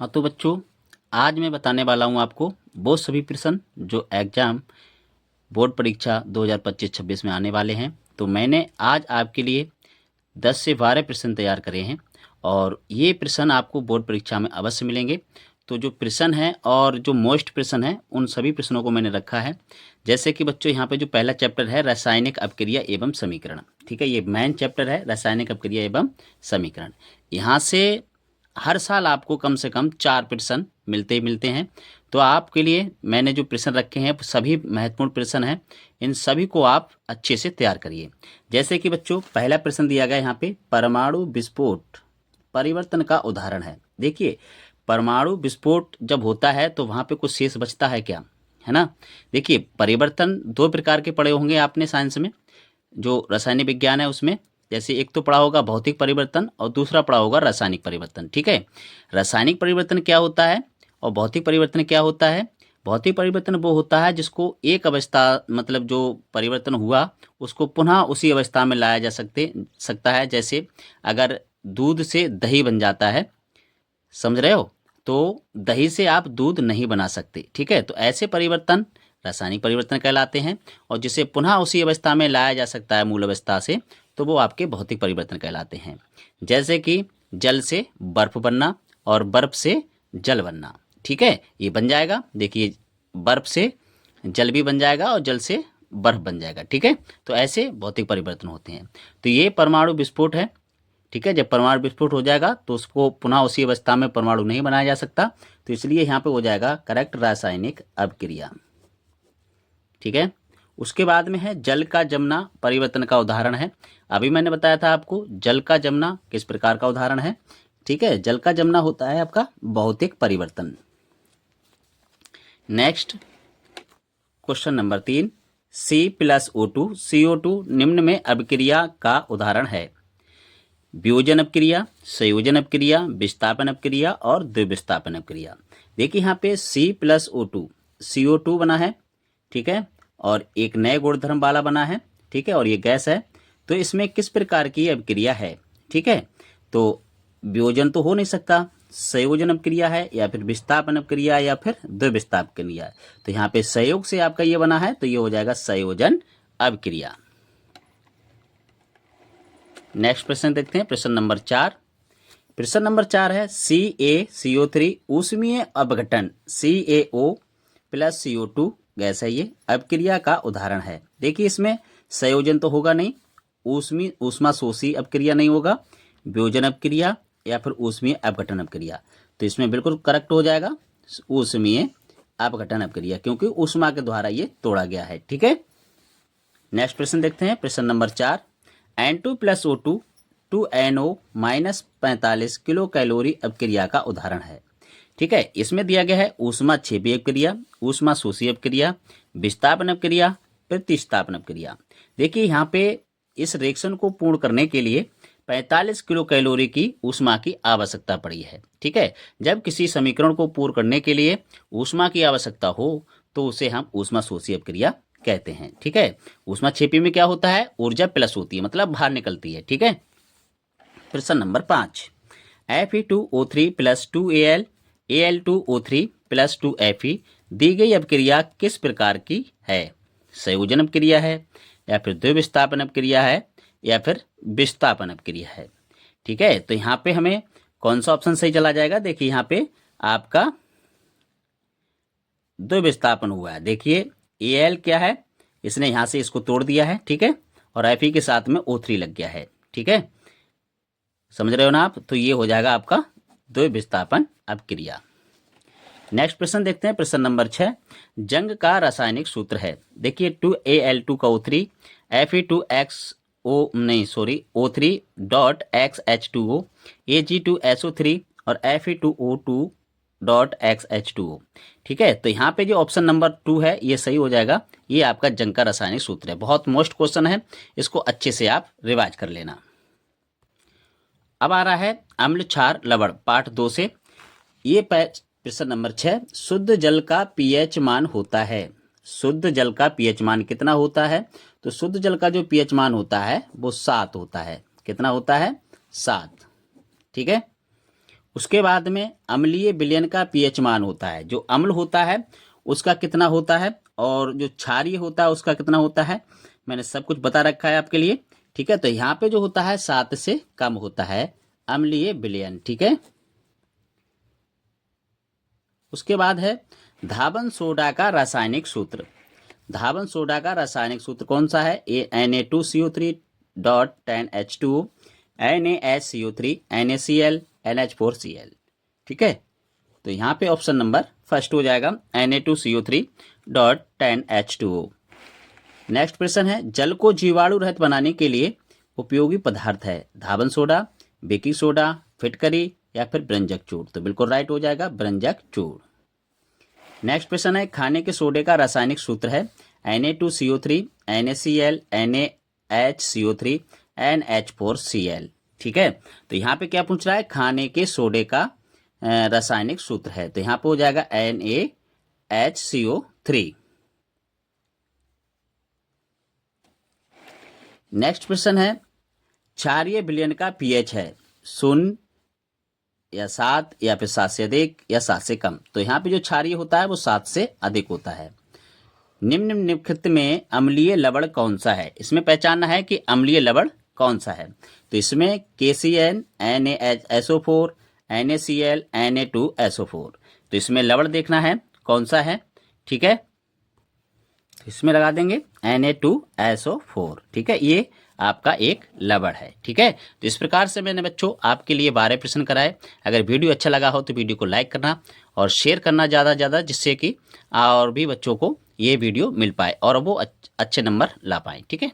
हाँ तो बच्चों, आज मैं बताने वाला हूँ आपको वो सभी प्रश्न जो एग्जाम बोर्ड परीक्षा 2025-26 में आने वाले हैं। तो मैंने आज आपके लिए 10 से 12 प्रश्न तैयार करे हैं और ये प्रश्न आपको बोर्ड परीक्षा में अवश्य मिलेंगे। तो जो प्रश्न हैं और जो मोस्ट प्रश्न हैं उन सभी प्रश्नों को मैंने रखा है। जैसे कि बच्चों यहाँ पे जो पहला चैप्टर है रासायनिक अपक्रिया एवं समीकरण, ठीक है, ये मेन चैप्टर है रासायनिक अपक्रिया एवं समीकरण। यहाँ से हर साल आपको कम से कम 4 प्रश्न मिलते ही मिलते हैं। तो आपके लिए मैंने जो प्रश्न रखे हैं सभी महत्वपूर्ण प्रश्न हैं, इन सभी को आप अच्छे से तैयार करिए। जैसे कि बच्चों पहला प्रश्न दिया गया यहाँ पे, परमाणु विस्फोट परिवर्तन का उदाहरण है। देखिए, परमाणु विस्फोट जब होता है तो वहाँ पे कुछ शेष बचता है क्या, है ना। देखिए, परिवर्तन दो प्रकार के पढ़े होंगे आपने साइंस में, जो रासायनिक विज्ञान है उसमें। जैसे एक तो पढ़ा होगा भौतिक परिवर्तन और दूसरा पढ़ा होगा रासायनिक परिवर्तन, ठीक है। रासायनिक परिवर्तन क्या होता है और भौतिक परिवर्तन क्या होता है। भौतिक परिवर्तन वो होता है जिसको एक अवस्था, मतलब जो परिवर्तन हुआ उसको पुनः उसी अवस्था में लाया जा सकता है। जैसे अगर दूध से दही बन जाता है, समझ रहे हो, तो दही से आप दूध नहीं बना सकते, ठीक है। तो ऐसे परिवर्तन रासायनिक परिवर्तन कहलाते हैं और जिसे पुनः उसी अवस्था में लाया जा सकता है मूल अवस्था से, तो वो आपके भौतिक परिवर्तन कहलाते हैं। जैसे कि जल से बर्फ बनना और बर्फ से जल बनना, ठीक है, ये बन जाएगा। देखिए, बर्फ से जल भी बन जाएगा और जल से बर्फ बन जाएगा, ठीक है। तो ऐसे भौतिक परिवर्तन होते हैं। तो ये परमाणु विस्फोट है, ठीक है। जब परमाणु विस्फोट हो जाएगा तो उसको पुनः उसी अवस्था में परमाणु नहीं बनाया जा सकता, तो इसलिए यहाँ पे हो जाएगा करेक्ट रासायनिक अपक्रिया, ठीक है। उसके बाद में है जल का जमना परिवर्तन का उदाहरण है। अभी मैंने बताया था आपको जल का जमना किस प्रकार का उदाहरण है, ठीक है। जल का जमना होता है आपका भौतिक परिवर्तन। Next question number 3, C+O2 CO2 निम्न में अपक्रिया का उदाहरण है। वियोजन अपक्रिया, संयोजन अपक्रिया, विस्थापन अपक्रिया और द्विविस्थापन अपक्रिया। देखिए यहाँ पे C+O2 CO2 बना है, ठीक है, और एक नए गुणधर्म वाला बना है, ठीक है, और ये गैस है। तो इसमें किस प्रकार की अपक्रिया है, ठीक है। तो वियोजन तो हो नहीं सकता, संयोजन अपक्रिया है या फिर विस्थापन अपक्रिया या फिर द्विविस्थापन अपक्रिया है। तो यहाँ पे संयोग से आपका ये बना है, तो ये हो जाएगा संयोजन अपक्रिया। नेक्स्ट प्रश्न देखते हैं, प्रश्न नंबर 4। प्रश्न नंबर 4 है CaCO3 ऊष्मीय अपघटन CaO प्लस CO2 गैस है, ये अपक्रिया का उदाहरण है। देखिए, इसमें संयोजन तो होगा नहीं, ऊष्मा शोषी अपक्रिया नहीं होगा, वियोजन अपक्रिया या फिर ऊष्मीय अपघटन अपक्रिया। तो इसमें बिल्कुल करेक्ट हो जाएगा ऊष्मीय अपघटन अपक्रिया, क्योंकि ऊष्मा के द्वारा ये तोड़ा गया है, ठीक है। नेक्स्ट प्रश्न देखते हैं, प्रश्न number 4, N2+O2 2NO minus 45 kilo calorie अपक्रिया का उदाहरण है, ठीक है। इसमें दिया गया है ऊष्मा क्षेपी अपक्रिया, ऊष्मा शोषी अपक्रिया, विस्थापन अपक्रिया, प्रतिस्थापन अपक्रिया। देखिए, यहाँ पे इस रिएक्शन को पूर्ण करने के लिए 45 किलो कैलोरी की ऊष्मा की आवश्यकता पड़ी है, ठीक है। जब किसी समीकरण को पूर्ण करने के लिए ऊष्मा की आवश्यकता हो तो उसे हम ऊष्मा शोषी अपक्रिया कहते हैं, ठीक है। ऊष्मा क्षेपी में क्या होता है, ऊर्जा प्लस होती है, मतलब बाहर निकलती है, ठीक है। प्रश्न number 5, Fe2O3 plus 2Al Al2O3 plus 2Fe दी गई अपक्रिया किस प्रकार की है। संयोजन अपक्रिया है या फिर द्विविस्थापन अपक्रिया है या फिर विस्थापन अपक्रिया है, ठीक है। तो यहाँ पे हमें कौन सा ऑप्शन सही चला जाएगा। देखिए, यहाँ पे आपका द्विविस्थापन हुआ है। देखिए, Al क्या है, इसने यहाँ से इसको तोड़ दिया है, ठीक है, और Fe के साथ में O3 लग गया है, ठीक है, समझ रहे हो ना आप। तो ये हो जाएगा आपका द्विविस्थापन अपक्रिया। नेक्स्ट प्रश्न देखते हैं, प्रश्न नंबर 6, जंग का रासायनिक सूत्र है। देखिए, 2Al2 का O3 O3 dot XH2O Ag2SO3 और Fe2O2 डॉट XH2O, ठीक है। तो यहाँ पे जो ऑप्शन नंबर 2 है ये सही हो जाएगा, ये आपका जंग का रासायनिक सूत्र है। बहुत मोस्ट क्वेश्चन है, इसको अच्छे से आप रिवाइज कर लेना। अब आ रहा है अम्ल क्षार लवण पार्ट 2 से। ये प्रश्न नंबर 6, शुद्ध जल का पीएच मान होता है। शुद्ध जल का पीएच मान कितना होता है। तो शुद्ध जल का जो पीएच मान होता है वो 7 होता है। कितना होता है, 7, ठीक है। उसके बाद में अम्लीय विलयन का पीएच मान होता है। जो अम्ल होता है उसका कितना होता है और जो क्षारीय होता है उसका कितना होता है, मैंने सब कुछ बता रखा है आपके लिए। ठीक है, तो यहाँ पे जो होता है 7 से कम होता है अम्लीय विलयन। ठीक है, उसके बाद है धावन सोडा का रासायनिक सूत्र। धावन सोडा का रासायनिक सूत्र कौन सा है? Na2CO3.10H2 NaHCO3 NaCl NH4Cl। ठीक है, तो यहाँ पे ऑप्शन नंबर फर्स्ट हो जाएगा Na2CO3.10H2O। नेक्स्ट प्रश्न है जल को जीवाणु रहित बनाने के लिए उपयोगी पदार्थ है धावन सोडा, बेकिंग सोडा, फिटकरी या फिर ब्रंजक चूर्ण। तो बिल्कुल राइट हो जाएगा ब्रंजक चूर्ण। नेक्स्ट प्रश्न है खाने के सोडे का रासायनिक सूत्र है Na2CO3 NaCl NaHCO3 NH4Cl। ठीक है, तो यहाँ पे क्या पूछ रहा है? खाने के सोडे का रासायनिक सूत्र है, तो यहाँ पे हो जाएगा NaHCO3। नेक्स्ट प्रश्न है क्षारीय विलयन का पीएच है 0 या 7 या फिर 7 से अधिक या 7 से कम। तो यहाँ पे जो क्षारीय होता है वो 7 से अधिक होता है। निम्नलिखित में अम्लीय लवण कौन सा है? इसमें पहचानना है कि अम्लीय लवण कौन सा है। तो इसमें KCN NaSO4 NaCl Na2SO4। तो इसमें लवण देखना है कौन सा है। ठीक है, इसमें लगा देंगे Na2SO4। ठीक है, ये आपका एक लवण है। ठीक है, तो इस प्रकार से मैंने बच्चों आपके लिए 12 प्रश्न कराए। अगर वीडियो अच्छा लगा हो तो वीडियो को लाइक करना और शेयर करना ज़्यादा ज़्यादा, जिससे कि और भी बच्चों को ये वीडियो मिल पाए और वो अच्छे नंबर ला पाए। ठीक है।